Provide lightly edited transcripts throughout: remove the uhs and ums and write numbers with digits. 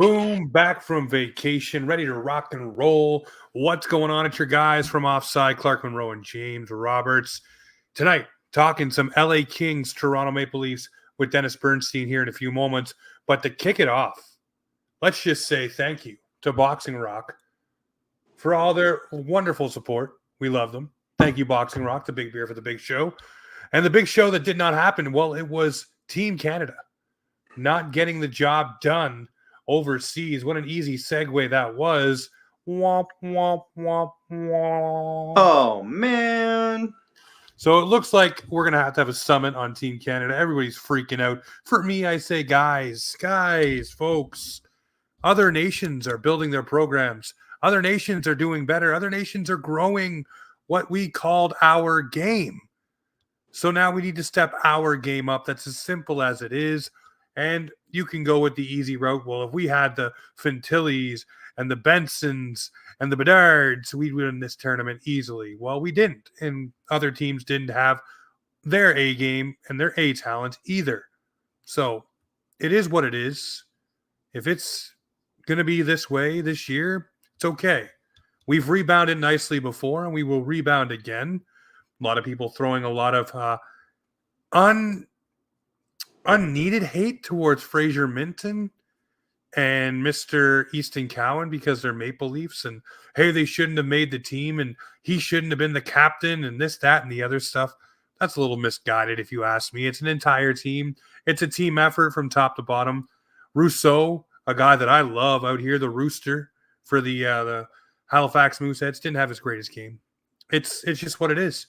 Boom, back from vacation, ready to rock and roll. What's going on? It's your guys from Offside, Clark Monroe and James Roberts. Tonight, talking some LA Kings, Toronto Maple Leafs with Dennis Bernstein here in a few moments. But to kick it off, let's just say thank you to Boxing Rock for all their wonderful support. We love them. Thank you, Boxing Rock, the big beer for the big show. And the big show that did not happen, well, it was Team Canada not getting the job done overseas. What an easy segue that was. Womp, womp, womp, womp. Oh, man. So it looks like we're going to have a summit on Team Canada. Everybody's freaking out. For me, I say, guys, folks, other nations are building their programs. Other nations are doing better. Other nations are growing what we called our game. So now we need to step our game up. That's as simple as it is. And you can go with the easy route. Well, if we had the Fantillis and the Bensons and the Bedards, we'd win this tournament easily. Well, we didn't. And other teams didn't have their A game and their A talent either. So it is what it is. If it's going to be this way this year, it's okay. We've rebounded nicely before, and we will rebound again. A lot of people throwing a lot of unneeded hate towards Fraser Minton and Mr. Easton Cowan because they're Maple Leafs and, hey, they shouldn't have made the team and he shouldn't have been the captain and this, that, and the other stuff. That's a little misguided if you ask me. It's an entire team. It's a team effort from top to bottom. Rousseau, a guy that I love out here, the Rooster for the Halifax Mooseheads, didn't have his greatest game. It's just what it is.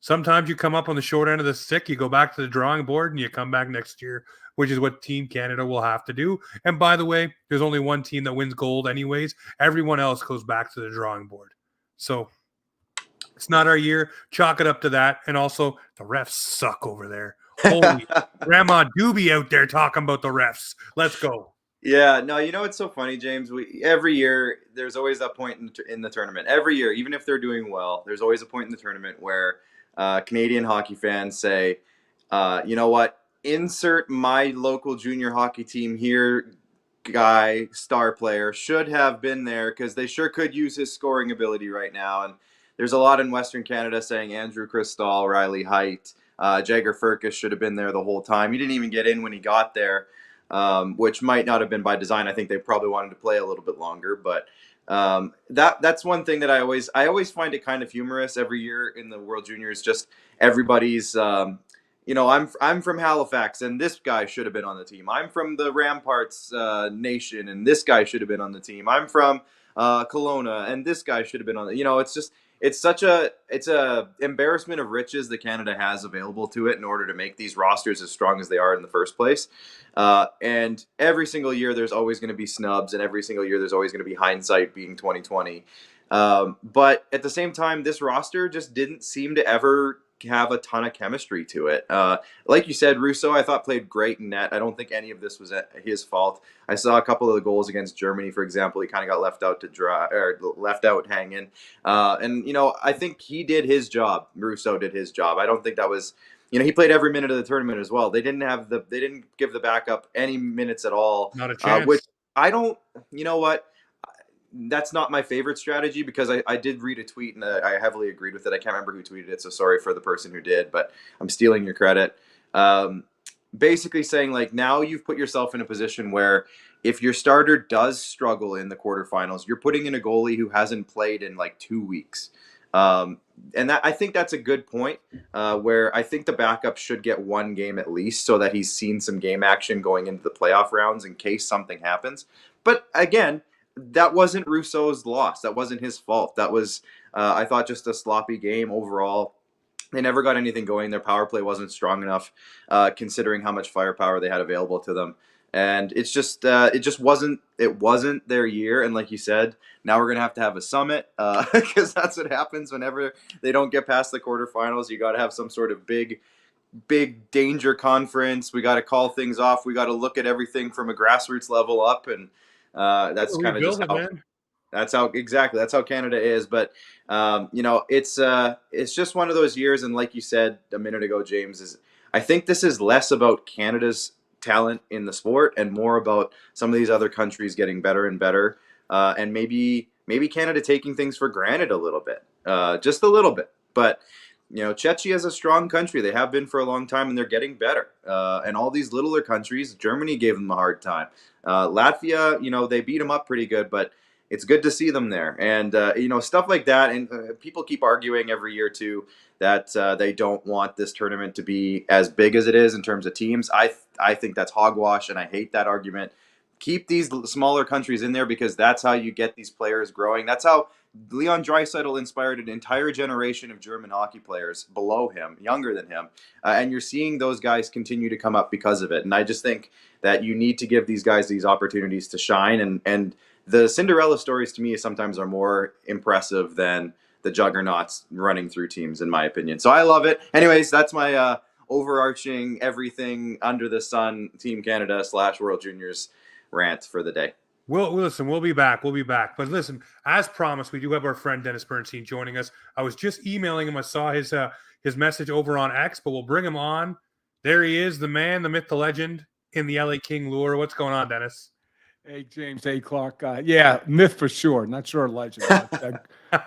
Sometimes you come up on the short end of the stick, you go back to the drawing board, and you come back next year, which is what Team Canada will have to do. And by the way, there's only one team that wins gold anyways. Everyone else goes back to the drawing board. So it's not our year. Chalk it up to that. And also, the refs suck over there. Holy Grandma Doobie out there talking about the refs. Let's go. Yeah, no, you know it's so funny, James? Every year, there's always that point in the tournament. Every year, even if they're doing well, there's always a point in the tournament where Canadian hockey fans say, you know what, insert my local junior hockey team here, guy, star player, should have been there because they sure could use his scoring ability right now. And there's a lot in Western Canada saying Andrew Cristall, Riley Height, Jagger Firkus should have been there the whole time. He didn't even get in when he got there, which might not have been by design. I think they probably wanted to play a little bit longer, but that's one thing that I always find it kind of humorous every year in the World Juniors. Just everybody's, I'm from Halifax and this guy should have been on the team. I'm from the Ramparts nation and this guy should have been on the team. I'm from Kelowna and this guy should have been on the. It's a embarrassment of riches that Canada has available to it in order to make these rosters as strong as they are in the first place. And every single year there's always going to be snubs, and every single year there's always going to be hindsight being 2020. But at the same time, this roster just didn't seem to ever have a ton of chemistry to it. Like you said, Rousseau, I thought played great in net. I don't think any of this was his fault. I saw a couple of the goals against Germany, for example. He kind of got left out hanging. And I think he did his job. Rousseau did his job. I don't think that was. He played every minute of the tournament as well. They didn't give the backup any minutes at all. Not a chance. Which I don't. You know what? That's not my favorite strategy because I did read a tweet and I heavily agreed with it. I can't remember who tweeted it, so sorry for the person who did, but I'm stealing your credit. Basically saying, like, now you've put yourself in a position where if your starter does struggle in the quarterfinals, you're putting in a goalie who hasn't played in like 2 weeks. And I think that's a good point where I think the backup should get one game at least so that he's seen some game action going into the playoff rounds in case something happens. But again, that wasn't Rousseau's loss. That wasn't his fault. That was, I thought, just a sloppy game overall. They never got anything going. Their power play wasn't strong enough, considering how much firepower they had available to them. And it just wasn't their year. And like you said, now we're going to have a summit because that's what happens whenever they don't get past the quarterfinals. You got to have some sort of big danger conference. We got to call things off. We got to look at everything from a grassroots level up. And that's kind of just how, that's how Canada is. But it's just one of those years. And like you said a minute ago, James, I think this is less about Canada's talent in the sport and more about some of these other countries getting better and better, and maybe Canada taking things for granted a little bit, just a little bit. But Czechia is a strong country. They have been for a long time, and they're getting better. And all these littler countries, Germany gave them a hard time. Latvia, they beat them up pretty good, but it's good to see them there. And, stuff like that. And people keep arguing every year, too, that they don't want this tournament to be as big as it is in terms of teams. I think that's hogwash, and I hate that argument. Keep these smaller countries in there because that's how you get these players growing. That's how Leon Draisaitl inspired an entire generation of German hockey players below him, younger than him. And you're seeing those guys continue to come up because of it. And I just think that you need to give these guys these opportunities to shine. And the Cinderella stories to me sometimes are more impressive than the juggernauts running through teams, in my opinion. So I love it. Anyways, that's my overarching everything under the sun Team Canada / World Juniors rant for the day. Listen, we'll be back. But listen, as promised, we do have our friend Dennis Bernstein joining us. I was just emailing him. I saw his message over on X, but we'll bring him on. There he is, the man, the myth, the legend in the LA King lure. What's going on, Dennis? Hey, James. Hey, Clark. Yeah, myth for sure. Not sure legend.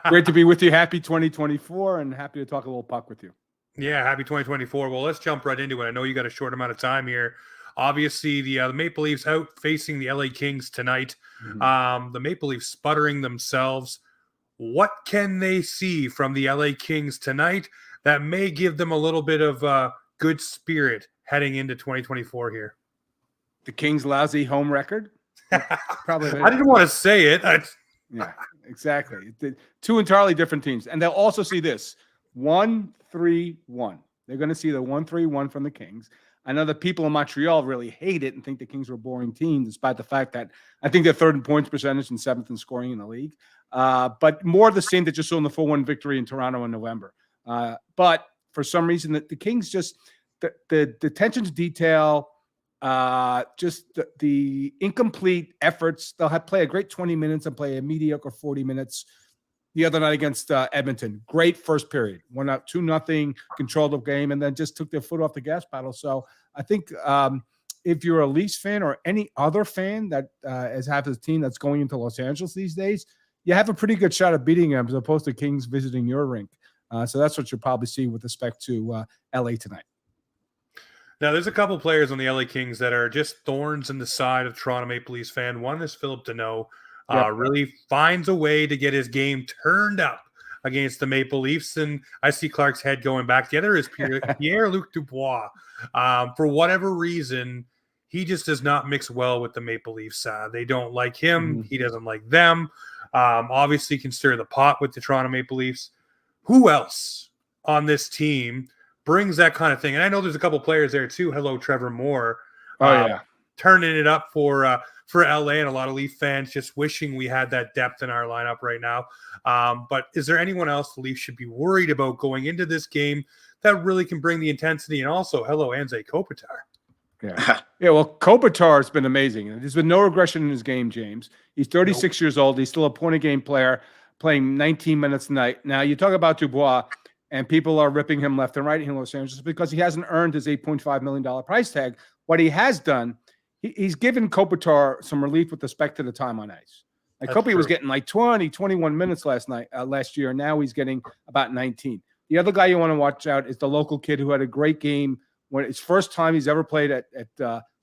Great to be with you. Happy 2024 and happy to talk a little puck with you. Yeah, happy 2024. Well, let's jump right into it. I know you got a short amount of time here. Obviously, the Maple Leafs out facing the LA Kings tonight. Mm-hmm. The Maple Leafs sputtering themselves. What can they see from the LA Kings tonight that may give them a little bit of good spirit heading into 2024 here? The Kings' lousy home record? Probably. I didn't want to say it. Yeah, exactly. Two entirely different teams. And they'll also see this. 1-3-1. They're going to see the 1-3-1 from the Kings. I know that people in Montreal really hate it and think the Kings are a boring team, despite the fact that I think they're third in points percentage and seventh in scoring in the league. But more of the same that you saw in the 4-1 victory in Toronto in November. But for some reason, the Kings just the attention to detail, just the incomplete efforts. They'll play a great 20 minutes and play a mediocre 40 minutes. The other night against Edmonton, great first period, 2-0, controlled the game, and then just took their foot off the gas pedal. So I think if you're a Leafs fan or any other fan that has a team that's going into Los Angeles these days, you have a pretty good shot at beating them as opposed to Kings visiting your rink. So that's what you'll probably see with respect to LA tonight. Now, there's a couple players on the LA Kings that are just thorns in the side of Toronto Maple Leafs fan. One is Philip Deneau. Really finds a way to get his game turned up against the Maple Leafs. And I see Clark's head going back. The other is Pierre-Luc Dubois. For whatever reason, he just does not mix well with the Maple Leafs. They don't like him. He doesn't like them. Obviously can stir the pot with the Toronto Maple Leafs. Who else on this team brings that kind of thing? And I know there's a couple players there too. Hello, Trevor Moore. Turning it up for LA, and a lot of Leaf fans just wishing we had that depth in our lineup right now. But is there anyone else the Leafs should be worried about going into this game that really can bring the intensity? And also, hello, Anze Kopitar. Yeah. Well, Kopitar has been amazing. There's been no regression in his game, James. He's 36 years old. He's still a point-a-game player, playing 19 minutes a night. Now, you talk about Dubois, and people are ripping him left and right in Los Angeles because he hasn't earned his $8.5 million price tag. What he has done, he's given Kopitar some relief with respect to the time on ice. Like Kopi was getting like 20, 21 minutes last year. Now he's getting about 19. The other guy you want to watch out is the local kid who had a great game when it's first time he's ever played at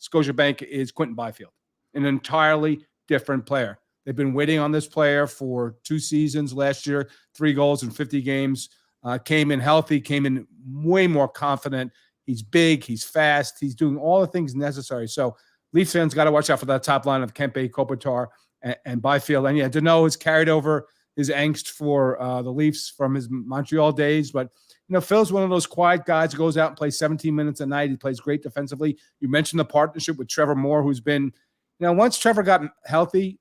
Scotiabank is Quentin Byfield, an entirely different player. They've been waiting on this player for 2 seasons. Last year, 3 goals in 50 games. Came in healthy, came in way more confident. He's big, he's fast, he's doing all the things necessary. So Leafs fans got to watch out for that top line of Kempe, Kopitar, and Byfield. And yeah, Deneau has carried over his angst for the Leafs from his Montreal days. But, Phil's one of those quiet guys who goes out and plays 17 minutes a night. He plays great defensively. You mentioned the partnership with Trevor Moore, who's been, once Trevor got healthy,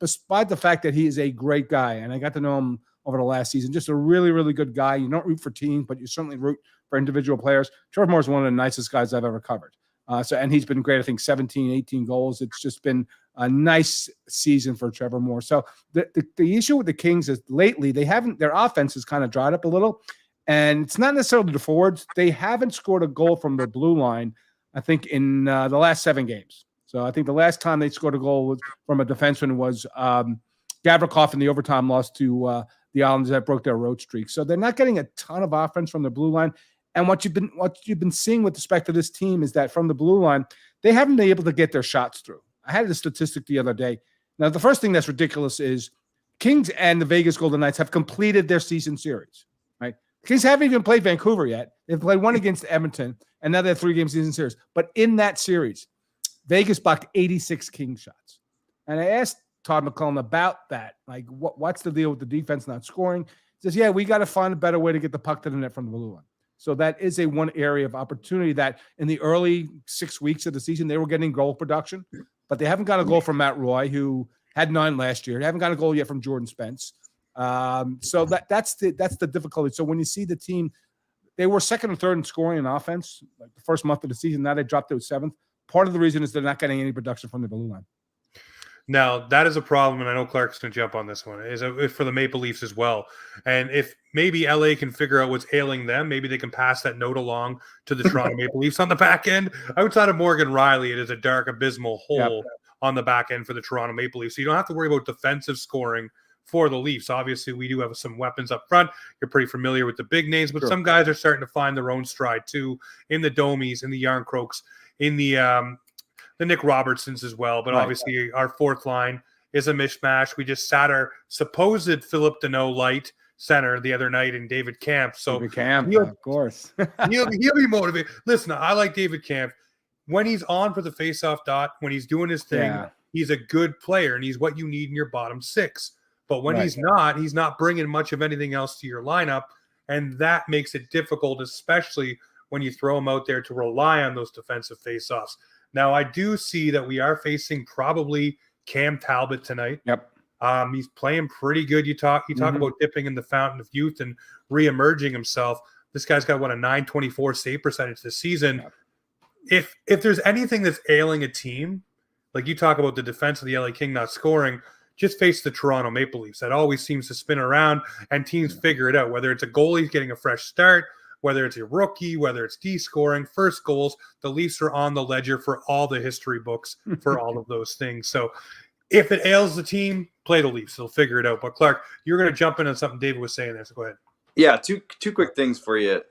despite the fact that he is a great guy, and I got to know him over the last season, just a really, really good guy. You don't root for teams, but you certainly root for individual players. Trevor Moore is one of the nicest guys I've ever covered. And he's been great. I think 17, 18 goals. It's just been a nice season for Trevor Moore. So the issue with the Kings is lately their offense has kind of dried up a little, and it's not necessarily the forwards. They haven't scored a goal from the blue line I think, in the last 7 games. So I think the last time they scored a goal from a defenseman was Gavrikov in the overtime loss to the Islanders that broke their road streak. So they're not getting a ton of offense from the blue line. And what you've been seeing with respect to this team is that from the blue line, they haven't been able to get their shots through. I had a statistic the other day. Now, the first thing that's ridiculous is Kings and the Vegas Golden Knights have completed their season series, right? The Kings haven't even played Vancouver yet. They've played one against Edmonton, and now they have 3-game season series. But in that series, Vegas blocked 86 Kings shots. And I asked Todd McClellan about that. Like, what's the deal with the defense not scoring? He says, yeah, we got to find a better way to get the puck to the net from the blue line. So that is one area of opportunity that in the early 6 weeks of the season, they were getting goal production, but they haven't got a goal from Matt Roy, who had 9 last year. They haven't got a goal yet from Jordan Spence. So that's the difficulty. So when you see the team, they were second or third in scoring in offense, like the first month of the season. Now they dropped to 7th. Part of the reason is they're not getting any production from the blue line. Now, that is a problem, and I know Clark's going to jump on this one, is for the Maple Leafs as well. And if maybe LA can figure out what's ailing them, maybe they can pass that note along to the Toronto Maple Leafs on the back end. Outside of Morgan Riley, it is a dark, abysmal hole on the back end for the Toronto Maple Leafs. So you don't have to worry about defensive scoring for the Leafs. Obviously, we do have some weapons up front. You're pretty familiar with the big names, but some guys are starting to find their own stride too, in the Domies, in the Yarncroaks, in the Nick Robertsons as well. But obviously our fourth line is a mishmash. We just sat our supposed Philip Deneau light center the other night in David Kampf. So David Kampf, of course. he'll be motivated. Listen, I like David Kampf. When he's on for the faceoff dot, when he's doing his thing, he's a good player, and he's what you need in your bottom 6. But when he's not bringing much of anything else to your lineup, and that makes it difficult, especially when you throw him out there to rely on those defensive faceoffs. Now, I do see that we are facing probably Cam Talbot tonight. Yep. He's playing pretty good. You talk about dipping in the fountain of youth and reemerging himself. This guy's got, a 924 save percentage this season. Yep. If there's anything that's ailing a team, like you talk about the defense of the LA King not scoring, just face the Toronto Maple Leafs. That always seems to spin around, and teams figure it out, whether it's a goalie getting a fresh start, whether it's a rookie, whether it's D-scoring, first goals, the Leafs are on the ledger for all the history books for all of those things. So if it ails the team, play the Leafs. They'll figure it out. But Clark, you're going to jump in on something David was saying there, so go ahead. Yeah, two quick things for you,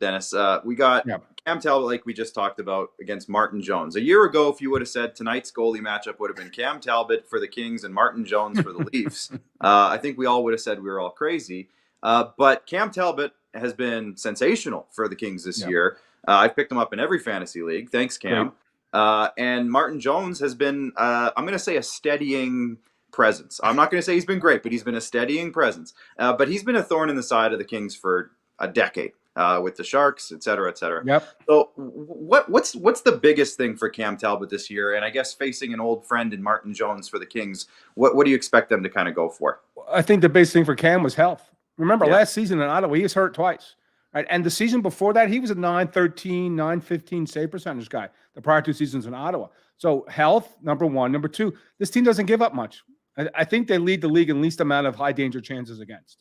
Dennis. We got Cam Talbot, like we just talked about, against Martin Jones. A year ago, if you would have said tonight's goalie matchup would have been Cam Talbot for the Kings and Martin Jones for the Leafs, I think we all would have said we were all crazy. But Cam Talbot has been sensational for the Kings this year. I've picked him up in every fantasy league. Thanks, Cam. And Martin Jones has been, I'm going to say, a steadying presence. I'm not going to say he's been great, but he's been a steadying presence. But he's been a thorn in the side of the Kings for a decade with the Sharks, et cetera, et cetera. Yep. So what's the biggest thing for Cam Talbot this year? And I guess facing an old friend in Martin Jones for the Kings, what do you expect them to kind of go for? I think the biggest thing for Cam was health. Remember, last season in Ottawa, he was hurt twice. Right? And the season before that, he was a 913, 915 save percentage guy, the prior 2 seasons in Ottawa. So health, number one. Number two, this team doesn't give up much. I think they lead the league in least amount of high danger chances against.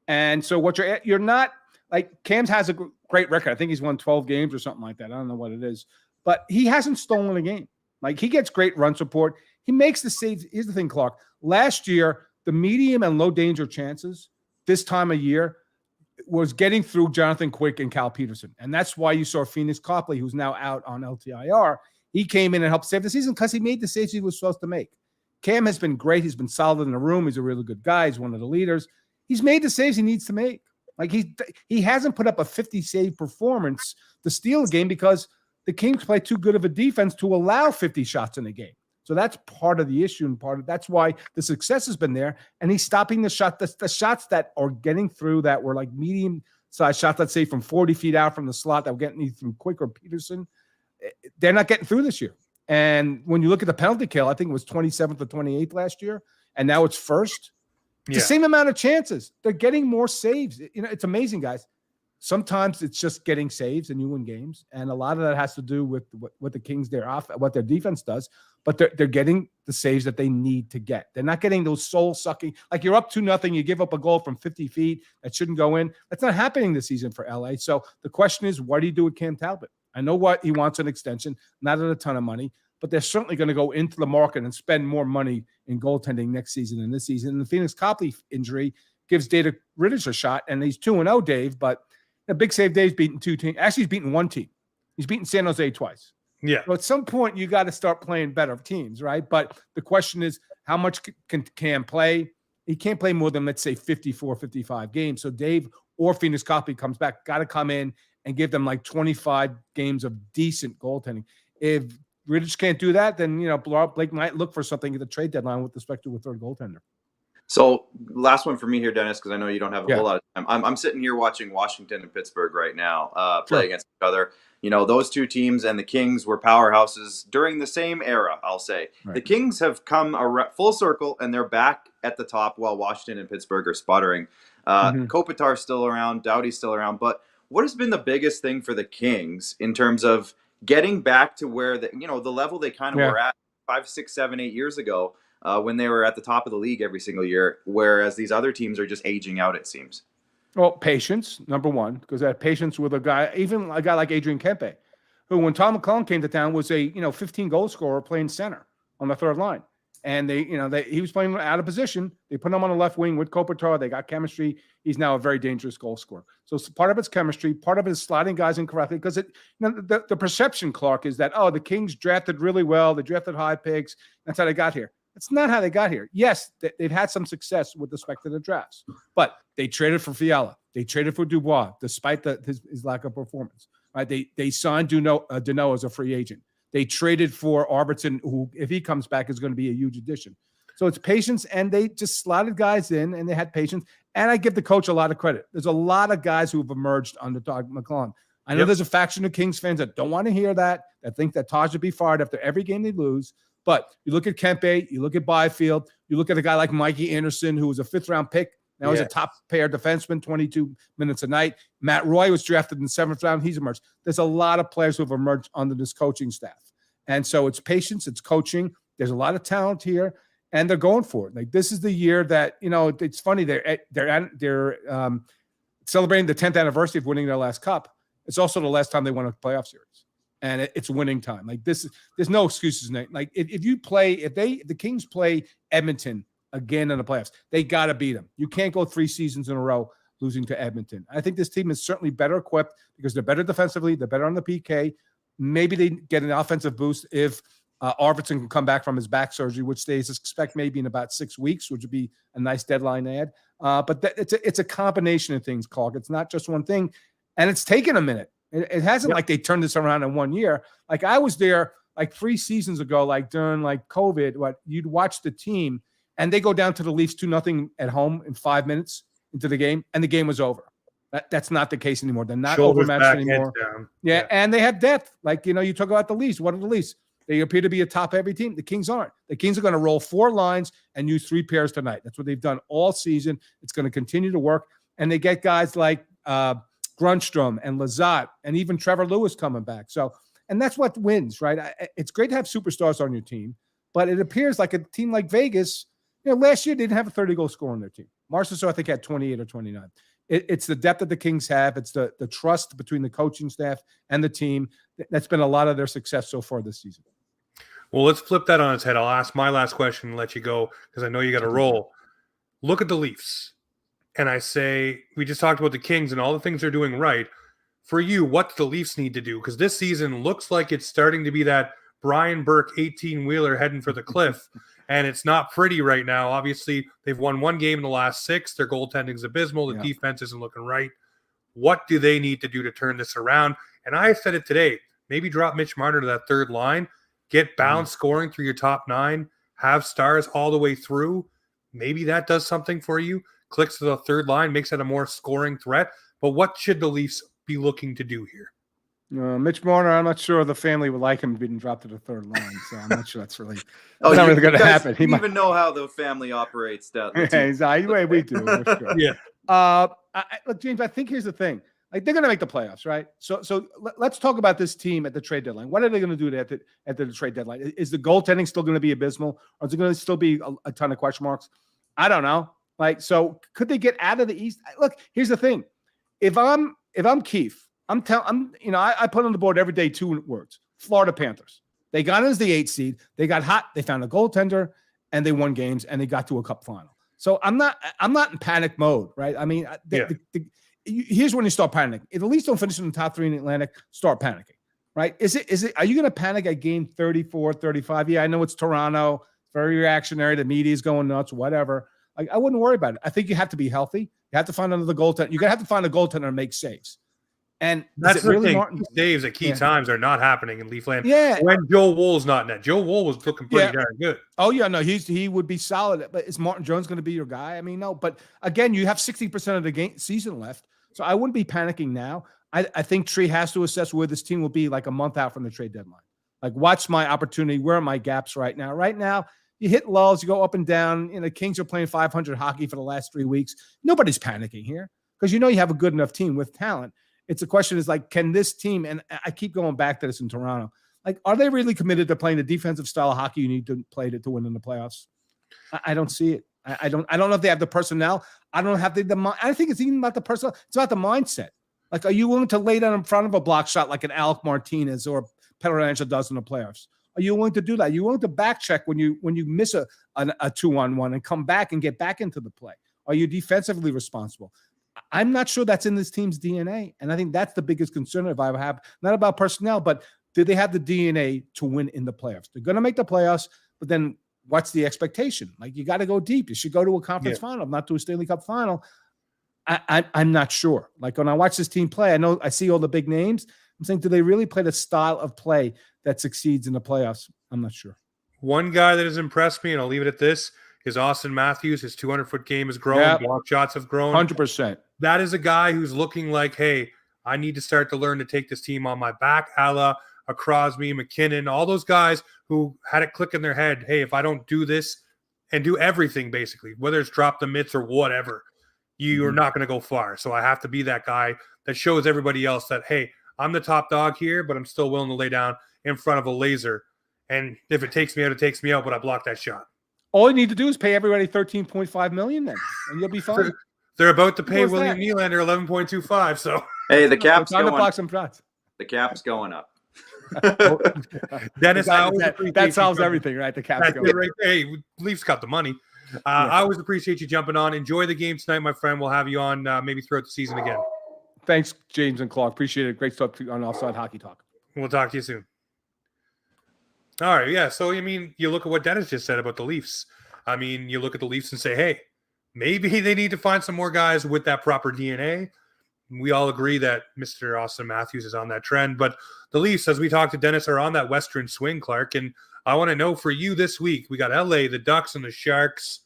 And so what you're not, like, Cam's has a great record. I think he's won 12 games or something like that. I don't know what it is. But he hasn't stolen a game. Like, he gets great run support. He makes the saves. Here's the thing, Clark. Last year, the medium and low danger chances this time of year was getting through Jonathan Quick and Cal Peterson. And that's why you saw Phoenix Copley, who's now out on LTIR. He came in and helped save the season because he made the saves he was supposed to make. Cam has been great. He's been solid in the room. He's a really good guy. He's one of the leaders. He's made the saves he needs to make. Like, he hasn't put up a 50 save performance to steal a game because the Kings play too good of a defense to allow 50 shots in a game. So that's part of the issue, and that's why the success has been there. And he's stopping the shots that are getting through that were like medium-sized shots, let's say from 40 feet out from the slot that were getting through Quick or Peterson. They're not getting through this year. And when you look at the penalty kill, I think it was 27th or 28th last year, and now it's first. The same amount of chances. They're getting more saves. You know, it's amazing, guys. Sometimes it's just getting saves and you win games, and a lot of that has to do with what the Kings what their defense does. But they're getting the saves that they need to get. They're not getting those soul-sucking, like you're up 2-0, you give up a goal from 50 feet that shouldn't go in. That's not happening this season for LA. So the question is, what do you do with Cam Talbot? I know what he wants an extension, not at a ton of money, but they're certainly going to go into the market and spend more money in goaltending next season than this season. And the Phoenix Copley injury gives Data Rittich a shot, and he's 2-0, Dave, but a big save Dave's beaten 2 teams. Actually, he's beaten 1 team. He's beaten San Jose twice. Yeah. So at some point, you got to start playing better teams, right? But the question is, how much can Cam play? He can't play more than, let's say, 54, 55 games. So Dave or Phoenix Copley comes back, got to come in and give them like 25 games of decent goaltending. If Rittich can't do that, then, Blake might look for something at the trade deadline with respect to a third goaltender. So last one for me here, Dennis, because I know you don't have a whole lot of time. I'm sitting here watching Washington and Pittsburgh right now play against each other. Those two teams and the Kings were powerhouses during the same era, I'll say. Right. The Kings have come full circle, and they're back at the top while Washington and Pittsburgh are sputtering. Kopitar's still around, Doughty's still around. But what has been the biggest thing for the Kings in terms of getting back to where the level they kind of were at 5, 6, 7, 8 years ago? When they were at the top of the league every single year, whereas these other teams are just aging out, it seems. Well, patience, number one, because I had patience with a guy like Adrian Kempe, who when Tom McClellan came to town was a 15 goal scorer playing center on the third line. And he was playing out of position. They put him on the left wing with Kopitar. They got chemistry. He's now a very dangerous goal scorer. So part of it's chemistry, part of it is sliding guys in correctly, because the perception, Clark, is that, the Kings drafted really well. They drafted high picks. That's how they got here. It's not how they got here. Yes, they've had some success with respect to the drafts, but they traded for Fiala. They traded for Dubois, despite his lack of performance. Right? They signed Deneau as a free agent. They traded for Arvidsson, who, if he comes back, is going to be a huge addition. So it's patience, and they just slotted guys in, and they had patience. And I give the coach a lot of credit. There's a lot of guys who have emerged under Todd McClellan. I know there's a faction of Kings fans that don't want to hear that think that Todd should be fired after every game they lose. But you look at Kempe, you look at Byfield, you look at a guy like Mikey Anderson, who was a 5th-round pick. Now he's a top-pair defenseman, 22 minutes a night. Matt Roy was drafted in the 7th round. He's emerged. There's a lot of players who have emerged under this coaching staff. And so it's patience, it's coaching. There's a lot of talent here, and they're going for it. Like, this is the year that, it's funny. They're celebrating the 10th anniversary of winning their last cup. It's also the last time they won a playoff series. And it's winning time. Like, there's no excuses. Like, if the Kings play Edmonton again in the playoffs, they got to beat them. You can't go 3 seasons in a row losing to Edmonton. I think this team is certainly better equipped because they're better defensively. They're better on the PK. Maybe they get an offensive boost if Arvidsson can come back from his back surgery, which they expect maybe in about 6 weeks, which would be a nice deadline add. But it's a combination of things, Clark. It's not just one thing. And it's taken a minute. It hasn't like they turned this around in 1 year. Like, I was there like 3 seasons ago, like during like COVID, you'd watch the team and they go down to the Leafs 2-0 at home in 5 minutes into the game, and the game was over. That's not the case anymore. They're not overmatched anymore. Yeah, and they have depth. Like, you talk about the Leafs. What are the Leafs? They appear to be a top every team. The Kings aren't. The Kings are going to roll 4 lines and use 3 pairs tonight. That's what they've done all season. It's going to continue to work. And they get guys like Grunstrom and Lazat and even Trevor Lewis coming back. So, and that's what wins, right? It's great to have superstars on your team, but it appears like a team like Vegas, last year they didn't have a 30-goal scorer on their team. Marchessault, I think, had 28 or 29. It's the depth that the Kings have. It's the trust between the coaching staff and the team. That's been a lot of their success so far this season. Well, let's flip that on its head. I'll ask my last question and let you go because I know you got to roll. Look at the Leafs. And I say, we just talked about the Kings and all the things they're doing right. For you, what do the Leafs need to do? Because this season looks like it's starting to be that Brian Burke 18-wheeler heading for the cliff. And it's not pretty right now. Obviously, they've won 1 game in the last 6. Their goaltending is abysmal. The defense isn't looking right. What do they need to do to turn this around? And I said it today. Maybe drop Mitch Marner to that third line. Get balanced scoring through your top 9. Have stars all the way through. Maybe that does something for you. Clicks to the third line, makes it a more scoring threat. But what should the Leafs be looking to do here? Mitch Marner, I'm not sure the family would like him being dropped to the third line, so I'm not sure that's really not really going to happen. You even know how the family operates. We do. Sure. Yeah. Look, James, I think here's the thing. Like, they're going to make the playoffs, right? So let's talk about this team at the trade deadline. What are they going to do at the trade deadline? Is the goaltending still going to be abysmal, or is it going to still be a ton of question marks? I don't know. Like, so could they get out of the East? Look, here's the thing. If I'm Keefe, I put on the board every day 2 words: Florida Panthers. They got as the 8th seed. They got hot. They found a goaltender, and they won games, and they got to a cup final. So I'm not in panic mode, right? I mean, here's when you start panicking. If the Leafs don't finish in the top 3 in the Atlantic, start panicking, right? Are you going to panic at game 34, 35? Yeah, I know it's Toronto, very reactionary. The media is going nuts, whatever. I wouldn't worry about it. I think you have to be healthy. You have to find another goaltender. You're going to have to find a goaltender to make saves. And that's the really thing. Martin? Saves at key times are not happening in Leafland. Yeah. When Joe Wool's not in that. Joe Wool was looking pretty darn good. Oh, yeah. No, he would be solid. But is Martin Jones going to be your guy? I mean, no. But again, you have 60% of the season left. So I wouldn't be panicking now. I think Tree has to assess where this team will be like a month out from the trade deadline. Like, what's my opportunity? Where are my gaps right now? Right now, you hit lulls, you go up and down. The Kings are playing 500 hockey for the last 3 weeks. Nobody's panicking here because you have a good enough team with talent. It's a question is like, can this team, and I keep going back to this in Toronto, like, are they really committed to playing the defensive style of hockey you need to play to win in the playoffs? I don't see it. I don't know if they have the personnel. I don't have I think it's even about the personnel. It's about the mindset. Like, are you willing to lay down in front of a block shot like an Alec Martinez or Pietrangelo does in the playoffs? Are you willing to do that? Are you willing to back check when you miss a 2-on-1 and come back and get back into the play? Are you defensively responsible? I'm not sure that's in this team's DNA. And I think that's the biggest concern if I have, not about personnel, but do they have the DNA to win in the playoffs? They're going to make the playoffs, but then what's the expectation? Like, you got to go deep. You should go to a conference final, not to a Stanley Cup final. I'm not sure. Like, when I watch this team play, I see all the big names. I'm saying, do they really play the style of play that succeeds in the playoffs? I'm not sure. One guy that has impressed me, and I'll leave it at this, is Austin Matthews. His 200-foot game has grown. Yep. Block shots have grown. 100%. That is a guy who's looking like, hey, I need to start to learn to take this team on my back, a la a Crosby, McKinnon, all those guys who had it click in their head, hey, if I don't do this and do everything, basically, whether it's drop the mitts or whatever, you are not going to go far. So I have to be that guy that shows everybody else that, hey, I'm the top dog here, but I'm still willing to lay down in front of a laser. And if it takes me out, it takes me out, but I blocked that shot. All you need to do is pay everybody $13.5 million then, and you'll be fine. They're about to pay William Nylander $11.25. So hey, the cap's going. The cap's going up. Dennis, that solves everything, right? The cap's going. Right there. Hey, Leafs got the money. I always appreciate you jumping on. Enjoy the game tonight, my friend. We'll have you on maybe throughout the season again. Thanks, James and Clark. Appreciate it. Great stuff on Offside Hockey Talk. We'll talk to you soon. All right, yeah. So, I mean, you look at what Dennis just said about the Leafs. I mean, you look at the Leafs and say, hey, maybe they need to find some more guys with that proper DNA. We all agree that Mr. Austin Matthews is on that trend. But the Leafs, as we talked to Dennis, are on that Western swing, Clark. And I want to know for you this week, we got LA, the Ducks, and the Sharks.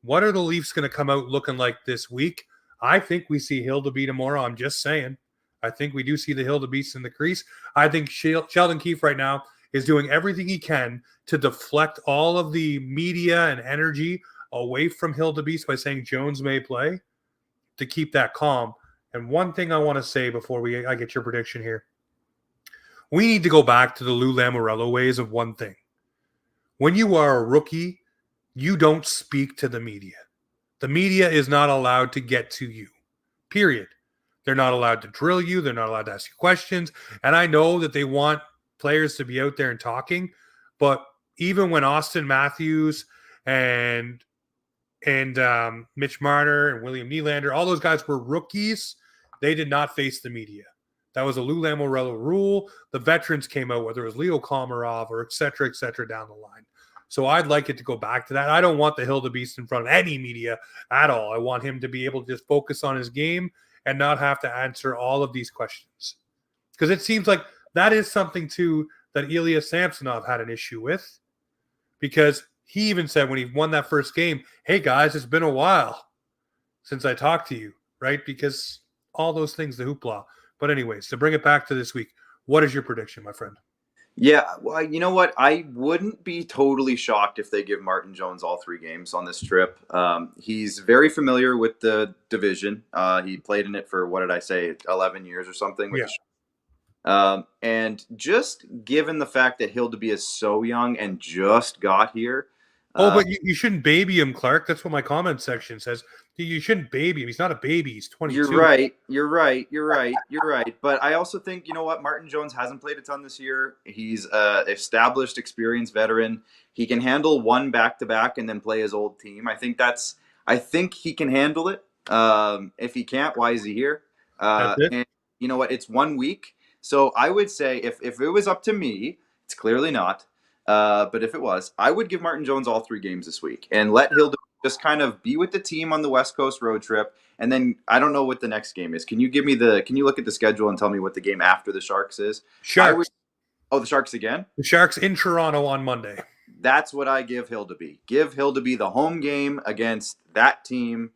What are the Leafs going to come out looking like this week? I think we see Hilde-beast tomorrow. I'm just saying. I think we do see the Hilde-beast in the crease. I think Sheldon Keefe right now is doing everything he can to deflect all of the media and energy away from Hilde-beast by saying Jones may play to keep that calm. And one thing I want to say before I get your prediction here. We need to go back to the Lou Lamoriello ways of one thing. When you are a rookie, you don't speak to the media. The media is not allowed to get to you, period. They're not allowed to drill you. They're not allowed to ask you questions. And I know that they want players to be out there and talking, but even when Austin Matthews and Mitch Marner and William Nylander, all those guys were rookies, they did not face the media. That was a Lou Lamoriello rule. The veterans came out, whether it was Leo Komarov or et cetera down the line. So I'd like it to go back to that. I don't want the Hilde-beast in front of any media at all. I want him to be able to just focus on his game and not have to answer all of these questions. Because it seems like that is something, too, that Ilya Samsonov had an issue with. Because he even said when he won that first game, hey, guys, it's been a while since I talked to you, right? Because all those things, the hoopla. But anyways, to bring it back to this week, what is your prediction, my friend? Yeah, well, you know what? I wouldn't be totally shocked if they give Martin Jones all 3 games on this trip. He's very familiar with the division. He played in it for, 11 years or something. And just given the fact that Hilde-beast is so young and just got here, But you shouldn't baby him, Clark. That's what my comment section says. You shouldn't baby him. He's not a baby. He's 22. You're right. But I also think, you know what? Martin Jones hasn't played a ton this year. He's an established, experienced veteran. He can handle one back-to-back and then play his old team. I think he can handle it. If he can't, why is he here? That's it. And you know what? It's 1 week. So I would say if it was up to me, it's clearly not. But if it was, I would give Martin Jones all 3 games this week and let Hilde just kind of be with the team on the West Coast road trip. And then I don't know what the next game is. Can you look at the schedule and tell me what the game after the Sharks is? Sharks. The Sharks again? The Sharks in Toronto on Monday. That's what I give Hilde-beast. Give Hilde-beast the home game against that team.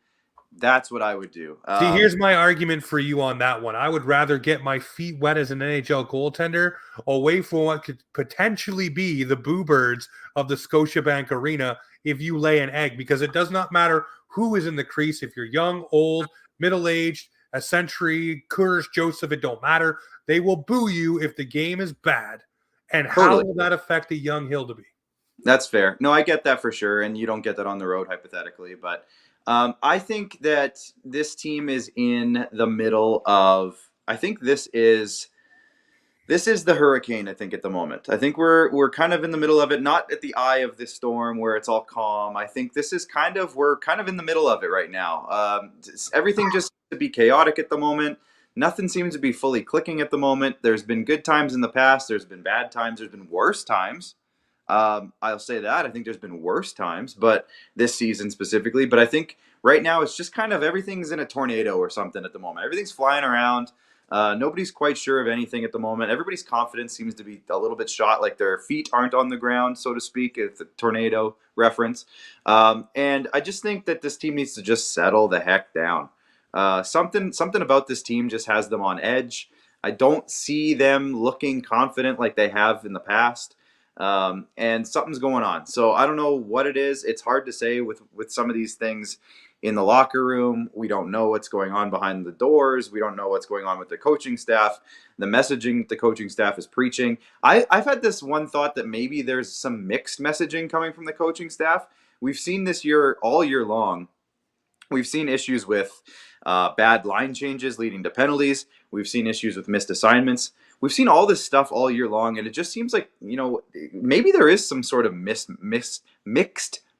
That's what I would do. See, here's my argument for you on that one. I would rather get my feet wet as an NHL goaltender away from what could potentially be the Boo Birds of the Scotiabank Arena if you lay an egg, because it does not matter who is in the crease. If you're young, old, middle-aged, a century, Kurz, Joseph, it don't matter. They will boo you if the game is bad. And how will that affect a young Hilde-beast? That's fair. No, I get that for sure, and you don't get that on the road, hypothetically. But I think that this team is in the middle of – I think this is the hurricane, I think, at the moment. I think we're kind of in the middle of it, not at the eye of this storm where it's all calm. I think this is we're kind of in the middle of it right now. Everything just seems to be chaotic at the moment. Nothing seems to be fully clicking at the moment. There's been good times in the past. There's been bad times. There's been worse times. I'll say that. I think there's been worse times, but this season specifically. But I think right now it's just kind of everything's in a tornado or something at the moment. Everything's flying around. Nobody's quite sure of anything at the moment. Everybody's confidence seems to be a little bit shot, like their feet aren't on the ground, so to speak. It's a tornado reference. And I just think that this team needs to just settle the heck down. Something about this team just has them on edge. I don't see them looking confident like they have in the past. And something's going on. So I don't know what it is. It's hard to say with some of these things in the locker room. We don't know what's going on behind the doors. We don't know what's going on with the coaching staff, the messaging the coaching staff is preaching. I've had this one thought that maybe there's some mixed messaging coming from the coaching staff. We've seen this year, all year long, we've seen issues with bad line changes leading to penalties. We've seen issues with missed assignments. We've seen all this stuff all year long, and it just seems like, maybe there is some sort of mixed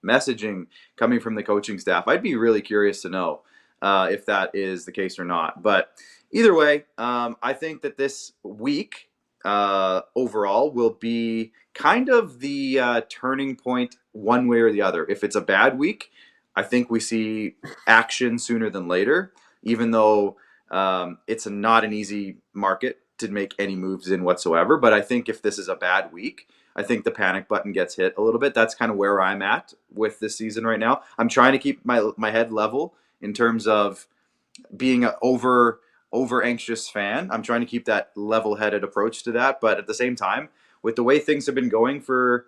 messaging coming from the coaching staff. I'd be really curious to know if that is the case or not. But either way, I think that this week overall will be kind of the turning point one way or the other. If it's a bad week, I think we see action sooner than later, even though it's not an easy market to make any moves in whatsoever. But I think if this is a bad week, I think the panic button gets hit a little bit. That's kind of where I'm at with this season right now. I'm trying to keep my head level in terms of being an over anxious fan. I'm trying to keep that level-headed approach to that. But at the same time, with the way things have been going for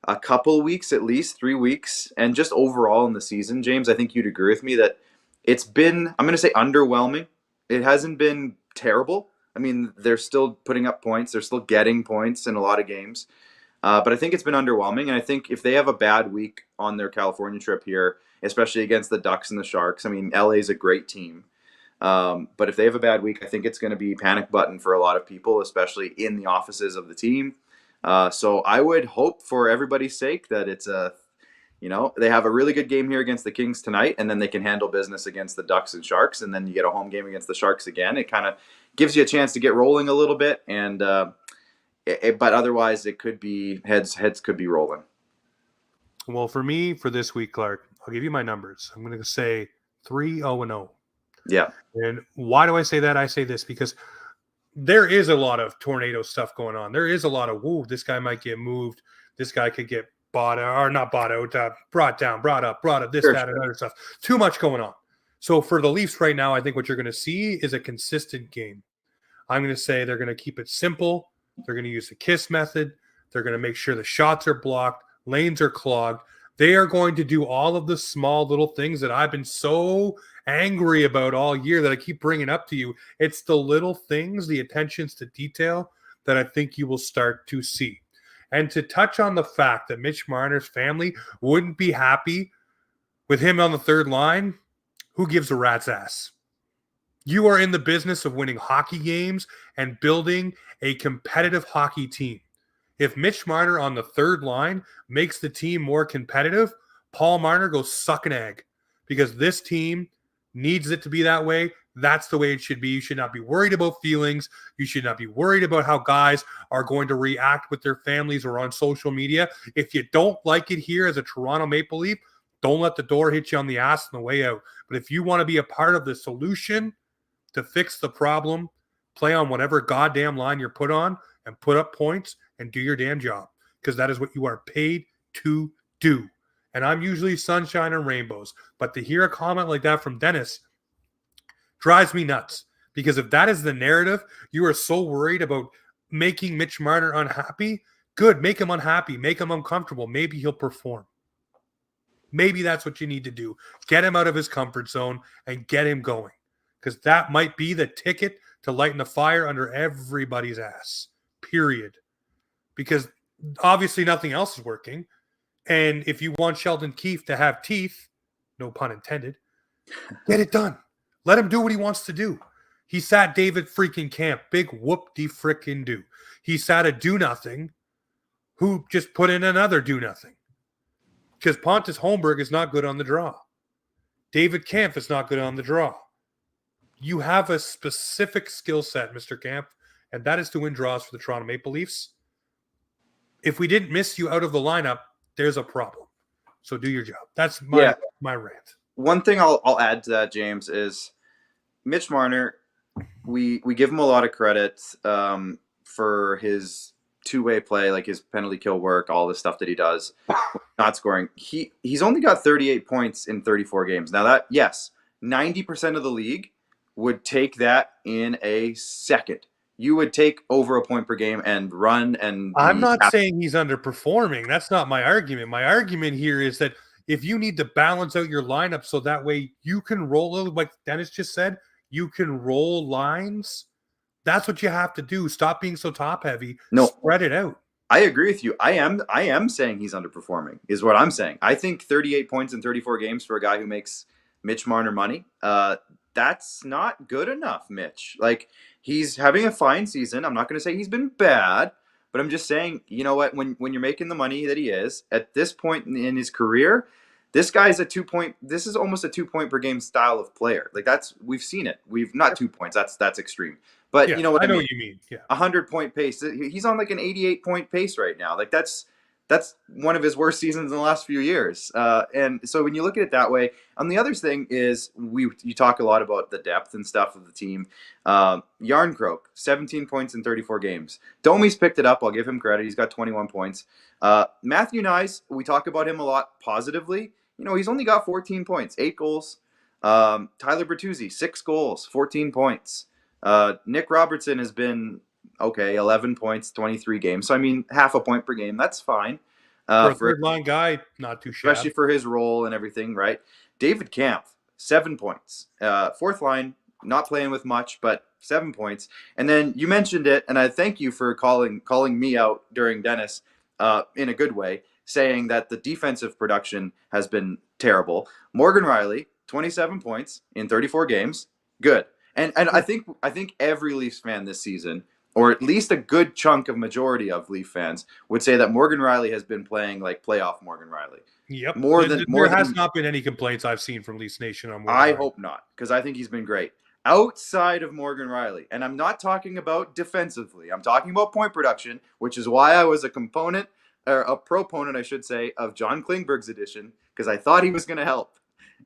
a couple weeks, at least 3 weeks, and just overall in the season, James, I think you'd agree with me that it's been, I'm going to say, underwhelming. It hasn't been terrible. I mean, they're still putting up points. They're still getting points in a lot of games. But I think it's been underwhelming. And I think if they have a bad week on their California trip here, especially against the Ducks and the Sharks, I mean, LA is a great team. But if they have a bad week, I think it's going to be panic button for a lot of people, especially in the offices of the team. So I would hope for everybody's sake that it's they have a really good game here against the Kings tonight, and then they can handle business against the Ducks and Sharks, and then you get a home game against the Sharks again. It kind of gives you a chance to get rolling a little bit, and but otherwise it could be heads could be rolling. Well, for me, for this week, Clark, I'll give you my numbers. I'm going to say 3-0-0. Yeah. And why do I say that? I say this because there is a lot of tornado stuff going on. There is a lot of, this guy might get moved. This guy could get brought down, brought up, this, Sure, that, and other stuff. Too much going on. So for the Leafs right now, I think what you're going to see is a consistent game. I'm going to say they're going to keep it simple. They're going to use the KISS method. They're going to make sure the shots are blocked, lanes are clogged. They are going to do all of the small little things that I've been so angry about all year that I keep bringing up to you. It's the little things, the attentions to detail that I think you will start to see. And to touch on the fact that Mitch Marner's family wouldn't be happy with him on the third line, who gives a rat's ass? You are in the business of winning hockey games and building a competitive hockey team. If Mitch Marner on the third line makes the team more competitive, Paul Marner goes suck an egg, because this team needs it to be that way. That's the way it should be. You should not be worried about feelings. You should not be worried about how guys are going to react with their families or on social media. If you don't like it here as a Toronto Maple Leaf, don't let the door hit you on the ass on the way out. But if you want to be a part of the solution to fix the problem, play on whatever goddamn line you're put on and put up points and do your damn job, because that is what you are paid to do. And I'm usually sunshine and rainbows, but to hear a comment like that from Dennis drives me nuts, because if that is the narrative, you are so worried about making Mitch Marner unhappy. Good, make him unhappy, make him uncomfortable. Maybe he'll perform. Maybe that's what you need to do. Get him out of his comfort zone and get him going, because that might be the ticket to lighten the fire under everybody's ass, period. Because obviously nothing else is working. And if you want Sheldon Keefe to have teeth, no pun intended, get it done. Let him do what he wants to do. He sat David freaking Kampf, big whoop-de-frickin' do. He sat a do-nothing who just put in another do-nothing. Because Pontus Holmberg is not good on the draw. David Kampf is not good on the draw. You have a specific skill set, Mr. Kampf, and that is to win draws for the Toronto Maple Leafs. If we didn't miss you out of the lineup, there's a problem. So do your job. That's my rant. One thing I'll add to that, James, is Mitch Marner. We give him a lot of credit for his two-way play, like his penalty kill work, all the stuff that he does, not scoring. He's only got 38 points in 34 games. Now that, yes, 90% of the league would take that in a second. You would take over a point per game and run. And I'm not saying he's underperforming. That's not my argument. My argument here is that if you need to balance out your lineup so that way you can roll, like Dennis just said, you can roll lines. That's what you have to do. Stop being so top heavy. No, spread it out. I agree with you. I am saying he's underperforming is what I'm saying. I think 38 points in 34 games for a guy who makes Mitch Marner money, that's not good enough, Mitch. Like, he's having a fine season. I'm not going to say he's been bad, but I'm just saying, you know what, when you're making the money that he is at this point in his career, this guy's this is almost a 2 point per game style of player. Like, we've seen it. We've not 2 points. That's extreme. But yeah, you know what I know what you mean. Yeah. 100-point pace. He's on like an 88-point pace right now. Like, that's one of his worst seasons in the last few years. And so when you look at it that way, the other thing is you talk a lot about the depth and stuff of the team. Yarncroke, 17 points in 34 games. Domi's picked it up. I'll give him credit. He's got 21 points. Matthew Nyes, we talk about him a lot positively. You know, he's only got 14 points, 8 goals. Tyler Bertuzzi, 6 goals, 14 points. Nick Robertson has been okay, 11 points, 23 games. So, I mean, half a point per game. That's fine. For a third-line guy, not too shabby. Especially for his role and everything, right? David Kampf, 7 points. Fourth line, not playing with much, but 7 points. And then you mentioned it, and I thank you for calling me out during Dennis in a good way, saying that the defensive production has been terrible. Morgan Rielly, 27 points in 34 games. Good. And I think every Leafs fan this season, or at least a good chunk of majority of Leaf fans, would say that Morgan Rielly has been playing like playoff Morgan Rielly. Yep. There has not been any complaints I've seen from Leafs Nation on Morgan I Rielly. hope not, because I think he's been great. Outside of Morgan Rielly, and I'm not talking about defensively, I'm talking about point production, which is why I was a proponent, I should say, of John Klingberg's addition, because I thought he was going to help.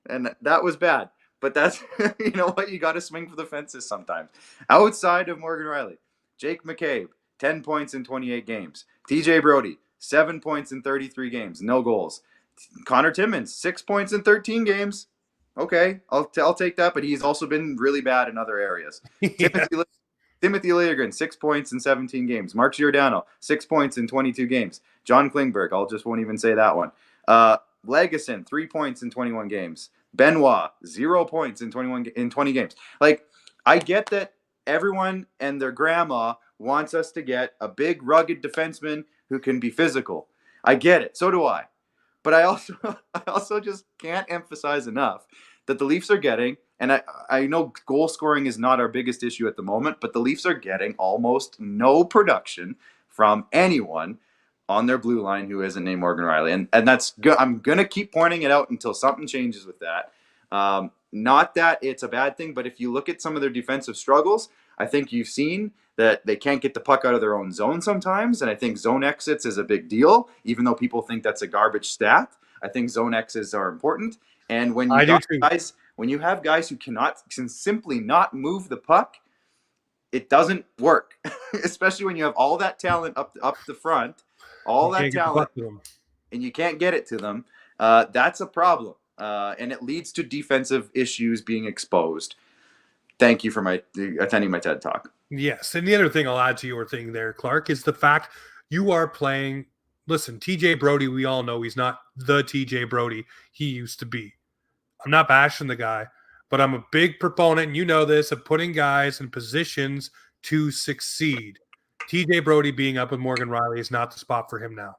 And that was bad. But that's, you know what, you got to swing for the fences sometimes. Outside of Morgan Rielly, Jake McCabe, 10 points in 28 games. TJ Brody, 7 points in 33 games, no goals. Connor Timmins, 6 points in 13 games. Okay, I'll take that, but he's also been really bad in other areas. Yeah. Timothy Liljegren, 6 points in 17 games. Mark Giordano, 6 points in 22 games. John Klingberg, won't even say that one. Legason, 3 points in 21 games. Benoit, 0 points in 20 games. Like, I get that everyone and their grandma wants us to get a big, rugged defenseman who can be physical. I get it. So do I. But I also just can't emphasize enough that the Leafs are getting, and I know goal scoring is not our biggest issue at the moment, but the Leafs are getting almost no production from anyone on their blue line who isn't named Morgan Riley. And that's good. I'm going to keep pointing it out until something changes with that. Not that it's a bad thing, but if you look at some of their defensive struggles, I think you've seen that they can't get the puck out of their own zone sometimes. And I think zone exits is a big deal, even though people think that's a garbage stat. I think zone exits are important. And when you have guys who can simply not move the puck, it doesn't work, especially when you have all that talent up the front, and you can't get it to them. That's a problem, and it leads to defensive issues being exposed. Thank you for attending my TED Talk. Yes, and the other thing I'll add to your thing there, Clark, is the fact you are playing. Listen, TJ Brody, we all know he's not the TJ Brody he used to be. I'm not bashing the guy, but I'm a big proponent, and you know this, of putting guys in positions to succeed. TJ Brody being up with Morgan Riley is not the spot for him now.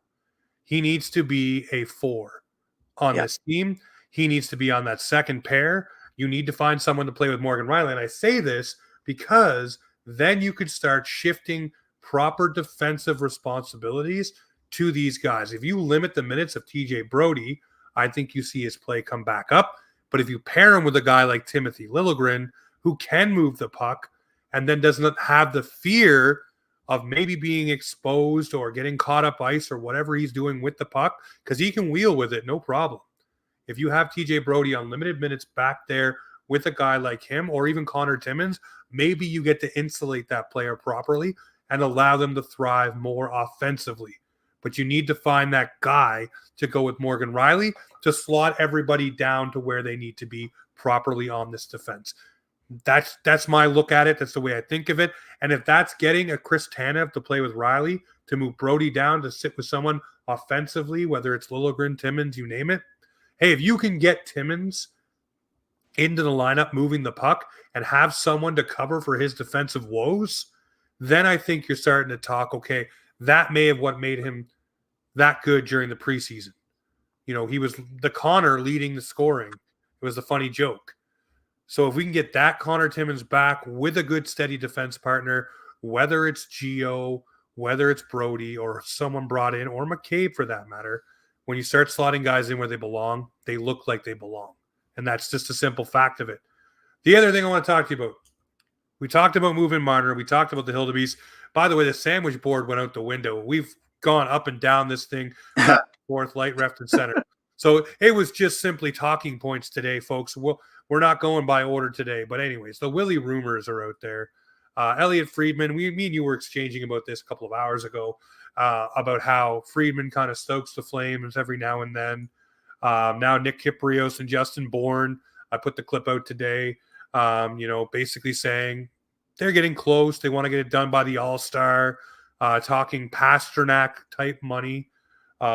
He needs to be a 4 on this team. He needs to be on that second pair. You need to find someone to play with Morgan Riley. And I say this because then you could start shifting proper defensive responsibilities to these guys. If you limit the minutes of TJ Brody, I think you see his play come back up. But if you pair him with a guy like Timothy Liljegren, who can move the puck and then doesn't have the fear of maybe being exposed or getting caught up ice or whatever he's doing with the puck, because he can wheel with it, no problem. If you have TJ Brody on limited minutes back there with a guy like him or even Connor Timmins, maybe you get to insulate that player properly and allow them to thrive more offensively. But you need to find that guy to go with Morgan Riley to slot everybody down to where they need to be properly on this defense. That's my look at it. That's the way I think of it. And if that's getting a Chris Tanev to play with Riley, to move Brody down to sit with someone offensively, whether it's Liljegren, Timmins, you name it. Hey, if you can get Timmins into the lineup moving the puck and have someone to cover for his defensive woes, then I think you're starting to talk, okay, that may have what made him that good during the preseason. You know, he was the Connor leading the scoring. It was a funny joke. So if we can get that Connor Timmins back with a good, steady defense partner, whether it's Gio, whether it's Brody or someone brought in, or McCabe for that matter, when you start slotting guys in where they belong, they look like they belong. And that's just a simple fact of it. The other thing I want to talk to you about, we talked about moving Marner. We talked about the Hilde-beast. By the way, the sandwich board went out the window. We've gone up and down this thing, back and forth, light, left, and center. So it was just simply talking points today, folks. We're not going by order today. But anyways, the Willy Rumours are out there. Elliot Friedman, me and you were exchanging about this a couple of hours ago, about how Friedman kind of stokes the flames every now and then. Now Nick Kypreos and Justin Bourne, I put the clip out today, basically saying they're getting close. They want to get it done by the All-Star, talking Pasternak-type money,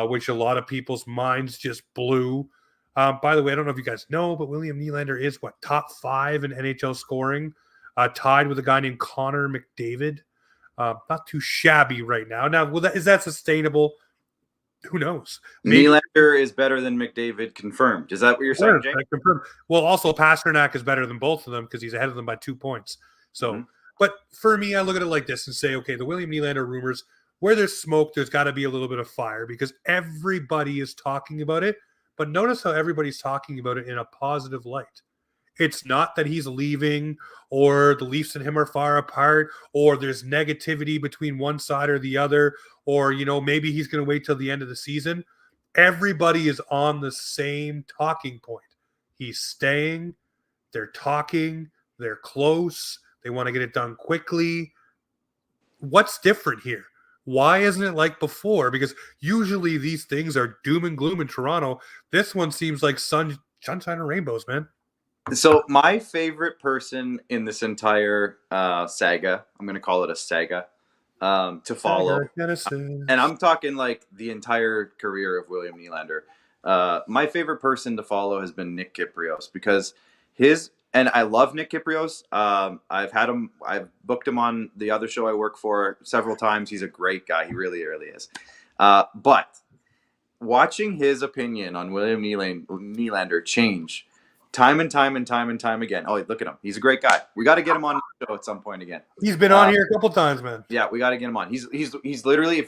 which a lot of people's minds just blew. By the way, I don't know if you guys know, but William Nylander is, top 5 in NHL scoring, tied with a guy named Connor McDavid. Not too shabby right now. Now, is that sustainable? Who knows? Maybe Nylander is better than McDavid, confirmed. Is that what you're saying, James? Confirmed. Well, also Pasternak is better than both of them because he's ahead of them by 2 points. So, But for me, I look at it like this and say, okay, the William Nylander rumors, where there's smoke, there's got to be a little bit of fire because everybody is talking about it. But notice how everybody's talking about it in a positive light. It's not that he's leaving or the Leafs and him are far apart or there's negativity between one side or the other or, maybe he's going to wait till the end of the season. Everybody is on the same talking point. He's staying. They're talking. They're close. They want to get it done quickly. What's different here? Why isn't it like before? Because usually these things are doom and gloom in Toronto. This one seems like sunshine and rainbows, man. So my favorite person in this entire saga, I'm going to call it a saga, to follow. And I'm talking like the entire career of William Nylander. My favorite person to follow has been Nick Kypreos because and I love Nick Kypreos. I've booked him on the other show I work for several times. He's a great guy. He really, really is. But watching his opinion on William Nylander change time and time and time and time again. Oh, look at him. He's a great guy. We got to get him on the show at some point again. He's been on here a couple times, man. Yeah, we got to get him on. He's literally,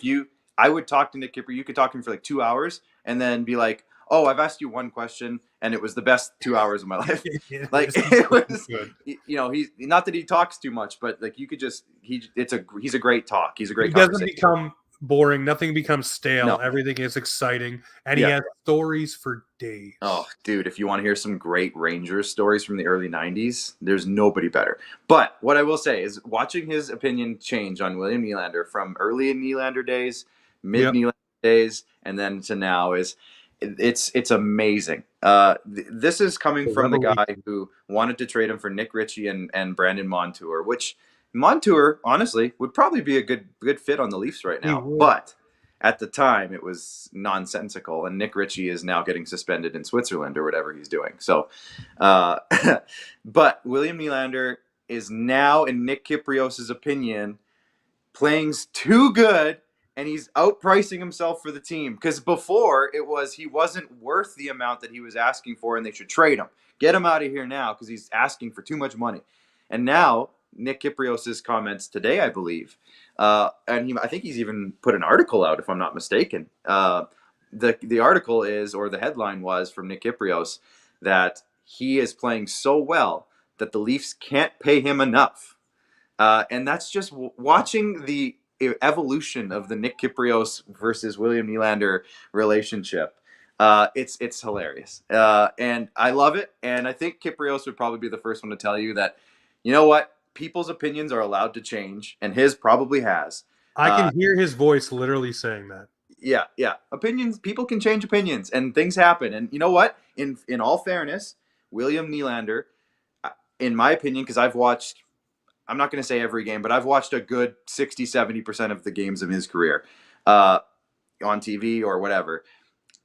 I would talk to Nick Kipper. You could talk to him for like 2 hours and then be like, oh, I've asked you one question and it was the best 2 hours of my life. Like it was, good. He's not that he talks too much, but like you could just, he's a great talk. He's a great He doesn't conversation. become boring. Nothing becomes stale. No. Everything is exciting. And Yeah. he has stories for days. Oh, dude, if you want to hear some great Rangers stories from the early 90s, there's nobody better. But what I will say is watching his opinion change on William Nylander from early Nylander days, mid-Nylander days, and then to now it's amazing. This is coming from the guy who wanted to trade him for Nick Ritchie and Brandon Montour, which Montour, honestly, would probably be a good fit on the Leafs right now. But at the time, it was nonsensical, and Nick Ritchie is now getting suspended in Switzerland or whatever he's doing. So, but William Nylander is now, in Nick Kypreos's opinion, playing too good, and he's outpricing himself for the team. Because before, it was he wasn't worth the amount that he was asking for, and they should trade him. Get him out of here now because he's asking for too much money. And now, Nick Kypreos's comments today, I believe, and I think he's even put an article out, if I'm not mistaken. The article is, or the headline was from Nick Kypreos, that he is playing so well that the Leafs can't pay him enough. And that's just watching the evolution of the Nick Kypreos versus William Nylander relationship. It's hilarious. And I love it. And I think Kypreos would probably be the first one to tell you that, you know what? People's opinions are allowed to change, and his probably has. I can hear his voice literally saying that. Yeah. Opinions, people can change opinions, and things happen. And you know what? In all fairness, William Nylander, in my opinion, because I've watched, I'm not going to say every game, but I've watched a good 60-70% of the games of his career on TV or whatever.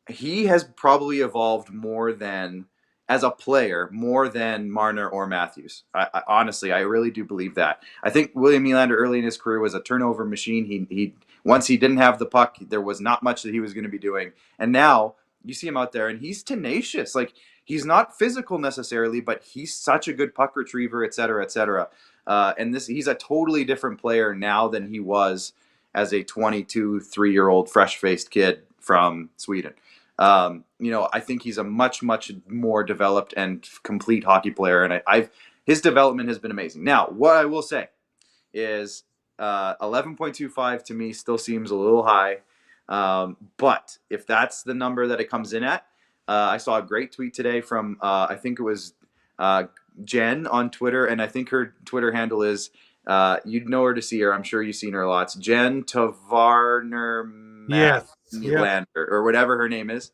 He has probably evolved more than, as a player, more than Marner or Matthews. I honestly, I really do believe that. I think William Nylander early in his career was a turnover machine. He once he didn't have the puck, there was not much that he was going to be doing. And now you see him out there, and he's tenacious. Like, he's not physical necessarily, but he's such a good puck retriever, et cetera, et cetera. And he's a totally different player now than he was as a 22, 3-year-old fresh-faced kid from Sweden. I think he's a much, much more developed and complete hockey player, and his development has been amazing. Now, what I will say is 11.25 to me still seems a little high, but if that's the number that it comes in at, I saw a great tweet today from I think it was Jen on Twitter, and I think her Twitter handle is you'd know her to see her. I'm sure you've seen her lots. Jen Tavarner. Nylander, or whatever her name is,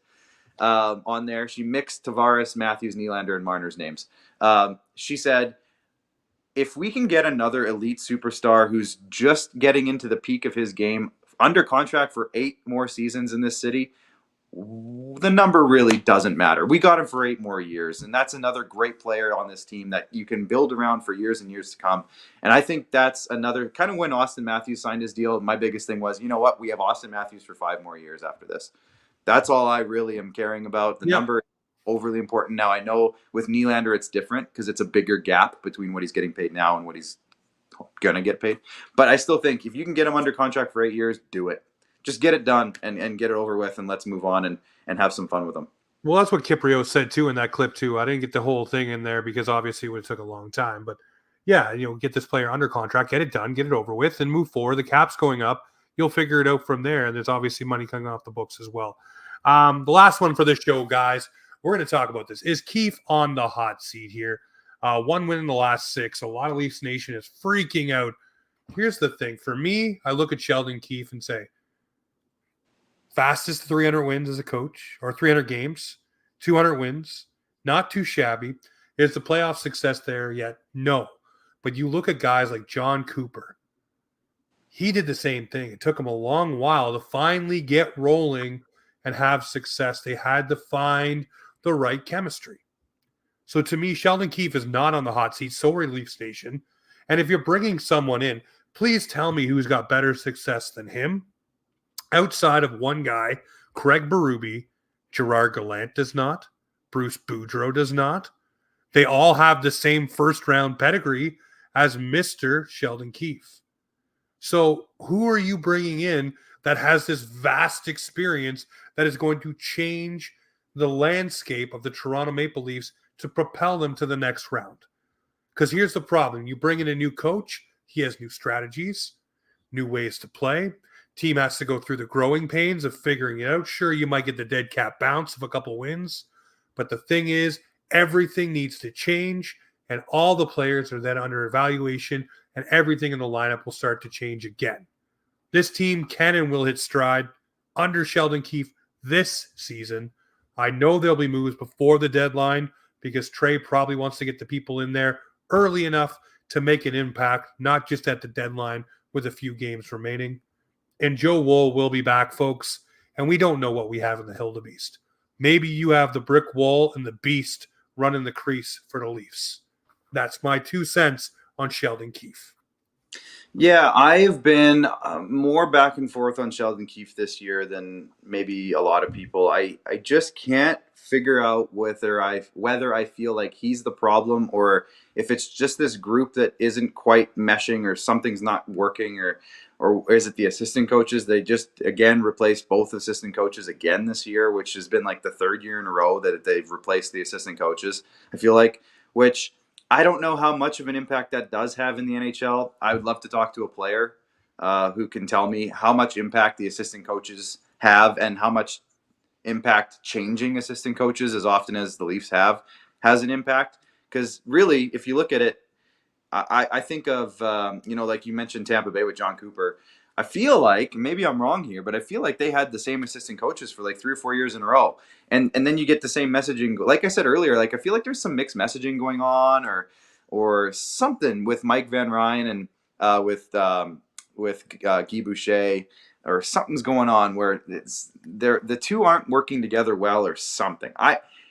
on there. She mixed Tavares, Matthews, Nylander, and Marner's names. She said, if we can get another elite superstar who's just getting into the peak of his game under contract for 8 more seasons in this city, the number really doesn't matter. We got him for 8 more years, and that's another great player on this team that you can build around for years and years to come. And I think that's another kind of when Austin Matthews signed his deal. My biggest thing was, you know what? We have Austin Matthews for 5 more years after this. That's all I really am caring about. The number is overly important. Now, I know with Nylander it's different because it's a bigger gap between what he's getting paid now and what he's gonna get paid. But I still think if you can get him under contract for 8 years, do it. Just get it done and get it over with, and let's move on and have some fun with them. Well, that's what Kypreos said too in that clip too. I didn't get the whole thing in there because obviously it would have took a long time. But yeah, get this player under contract, get it done, get it over with, and move forward. The cap's going up. You'll figure it out from there. And there's obviously money coming off the books as well. The last one for this show, guys, we're going to talk about this. Is Keefe on the hot seat here? 1 win in the last 6. A lot of Leafs Nation is freaking out. Here's the thing. For me, I look at Sheldon Keefe and say, fastest 300 wins as a coach, or 300 games, 200 wins, not too shabby. Is the playoff success there yet? No. But you look at guys like John Cooper. He did the same thing. It took him a long while to finally get rolling and have success. They had to find the right chemistry. So to me, Sheldon Keefe is not on the hot seat. So Leaf Station. And if you're bringing someone in, please tell me who's got better success than him. outside of one guy, Craig Berube, Gerard Gallant does not. Bruce Boudreau does not. They all have the same first-round pedigree as Mr. Sheldon Keefe. So who are you bringing in that has this vast experience that is going to change the landscape of the Toronto Maple Leafs to propel them to the next round? Because here's the problem. You bring in a new coach, he has new strategies, new ways to play. Team has to go through the growing pains of figuring it out. Sure, you might get the dead cat bounce of a couple wins, but the thing is, everything needs to change, and all the players are then under evaluation, and everything in the lineup will start to change again. This team can and will hit stride under Sheldon Keefe this season. I know there'll be moves before the deadline because Trey probably wants to get the people in there early enough to make an impact, not just at the deadline with a few games remaining. And Joe Wool will be back, folks, and we don't know what we have in the Hilde-beast. Maybe you have the brick wall and the beast running the crease for the Leafs. That's my 2 cents on Sheldon Keefe. Yeah, I've been more back and forth on Sheldon Keefe this year than maybe a lot of people. I just can't figure out whether I feel like he's the problem or if it's just this group that isn't quite meshing or something's not working or is it the assistant coaches? They just again replaced both assistant coaches again this year, which has been like the 3rd year in a row that they've replaced the assistant coaches. I feel like, which I don't know how much of an impact that does have in the NHL. I would love to talk to a player who can tell me how much impact the assistant coaches have and how much impact changing assistant coaches as often as the Leafs have has an impact. Because really, if you look at it, I think of, like you mentioned Tampa Bay with John Cooper. I feel like, maybe I'm wrong here, but I feel like they had the same assistant coaches for like 3 or 4 years in a row. And then you get the same messaging. Like I said earlier, like I feel like there's some mixed messaging going on or something with Mike Van Ryn and with Guy Boucher, or something's going on where the two aren't working together well or something.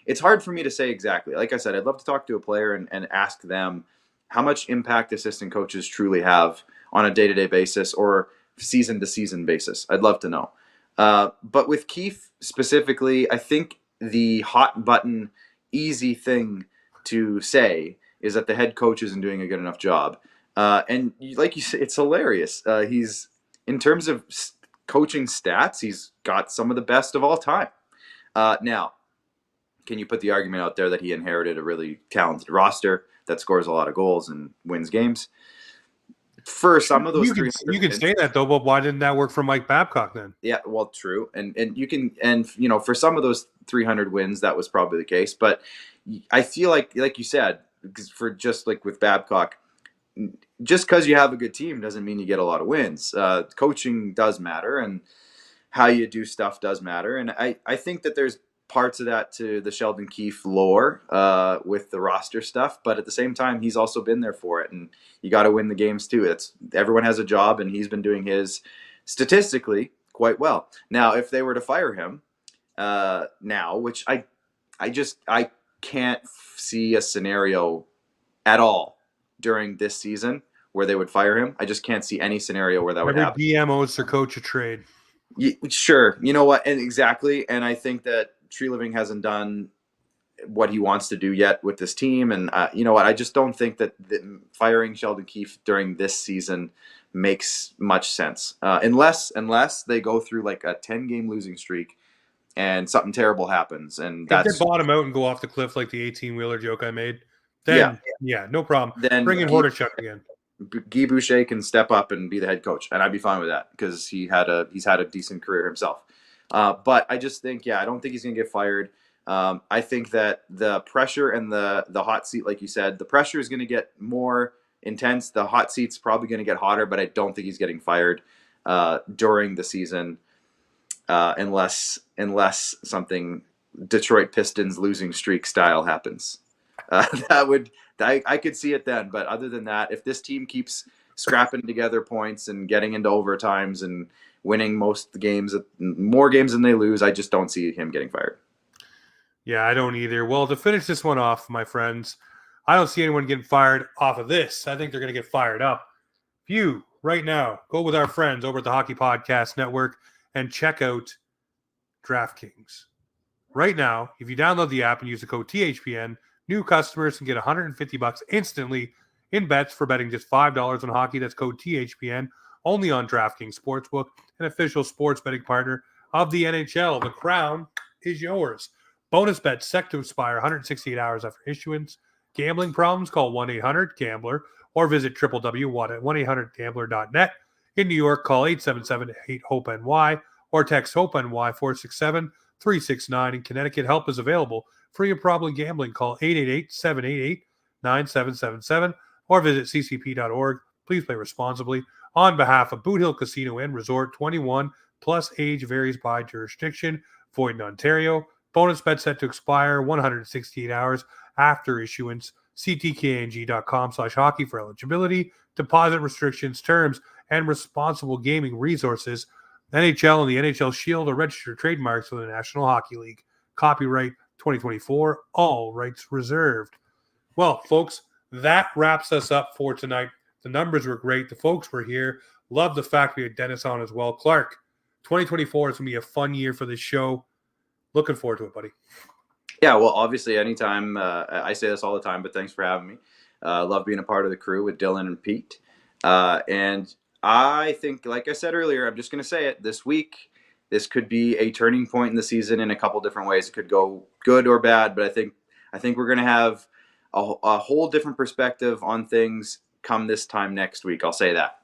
It's hard for me to say exactly. Like I said, I'd love to talk to a player and ask them how much impact assistant coaches truly have on a day-to-day basis or season-to-season basis. I'd love to know. But with Keefe specifically, I think the hot button, easy thing to say is that the head coach isn't doing a good enough job. And like you said, it's hilarious. He's, in terms of coaching stats, he's got some of the best of all time. Now, can you put the argument out there that he inherited a really talented roster that scores a lot of goals and wins games? For some of those, you can say that though, but why didn't that work for Mike Babcock then? Yeah, well, true, and you can, and for some of those 300 wins, that was probably the case. But I feel like you said, for just like with Babcock, just because you have a good team doesn't mean you get a lot of wins. Coaching does matter, and how you do stuff does matter, and I think that there's parts of that to the Sheldon Keefe lore with the roster stuff, but at the same time, he's also been there for it, and you got to win the games too. Everyone has a job, and he's been doing his statistically quite well. Now, if they were to fire him now, which I can't see a scenario at all during this season where they would fire him. I just can't see any scenario where that would happen. GM owes their coach a trade. Sure, you know what, and exactly, and I think that Tree Living hasn't done what he wants to do yet with this team, and you know what, I just don't think that firing Sheldon Keefe during this season makes much sense, unless they go through like a 10-game losing streak and something terrible happens, and if they bottom out and go off the cliff like the 18-wheeler joke I made, then yeah, no problem. Then bring in Hordichuk again. Guy Boucher can step up and be the head coach, and I'd be fine with that because he's had a decent career himself. But I just think, I don't think he's going to get fired. I think that the pressure and the hot seat, like you said, the pressure is going to get more intense. The hot seat's probably going to get hotter, but I don't think he's getting fired during the season unless something Detroit Pistons losing streak style happens. I could see it then, but other than that, if this team keeps scrapping together points and getting into overtimes and winning most of the games, more games than they lose, I just don't see him getting fired. Yeah, I don't either. Well, to finish this one off, my friends, I don't see anyone getting fired off of this. I think they're going to get fired up. If you, right now, go with our friends over at the Hockey Podcast Network and check out DraftKings. Right now, if you download the app and use the code THPN, new customers can get $150 instantly in bets for betting just $5 on hockey. That's code THPN, only on DraftKings Sportsbook, an official sports betting partner of the NHL. The crown is yours. Bonus bets set to expire 168 hours after issuance. Gambling problems? Call 1-800-GAMBLER or visit www.1800gambler.net. In New York, call 877-8-HOPE-NY or text HOPE-NY 467-369. In Connecticut, help is available. For your problem gambling, call 888-788-9777 or visit ccp.org. Please play responsibly. On behalf of Boot Hill Casino and Resort, 21 plus, age varies by jurisdiction. Void in Ontario. Bonus bet set to expire 168 hours after issuance. ctkng.com/hockey for eligibility, deposit restrictions, terms, and responsible gaming resources. NHL and the NHL Shield are registered trademarks of the National Hockey League. Copyright 2024, all rights reserved. Well, folks, that wraps us up for tonight. The numbers were great. The folks were here. Love the fact we had Dennis on as well. Clark, 2024 is going to be a fun year for this show. Looking forward to it, buddy. Yeah, well, obviously, anytime, I say this all the time, but thanks for having me. Love being a part of the crew with Dylan and Pete. And I think, like I said earlier, I'm just going to say it, this week, this could be a turning point in the season in a couple different ways. It could go good or bad, but I think we're going to have a whole different perspective on things come this time next week. I'll say that.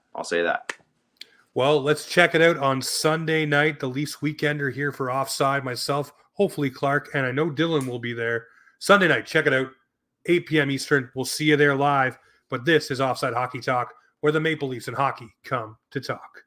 Well, let's check it out on Sunday night. The Leafs Weekender here for Offside. Myself, hopefully Clark, and I know Dylan will be there. Sunday night, check it out. 8 p.m. Eastern. We'll see you there live. But this is Offside Hockey Talk, where the Maple Leafs and hockey come to talk.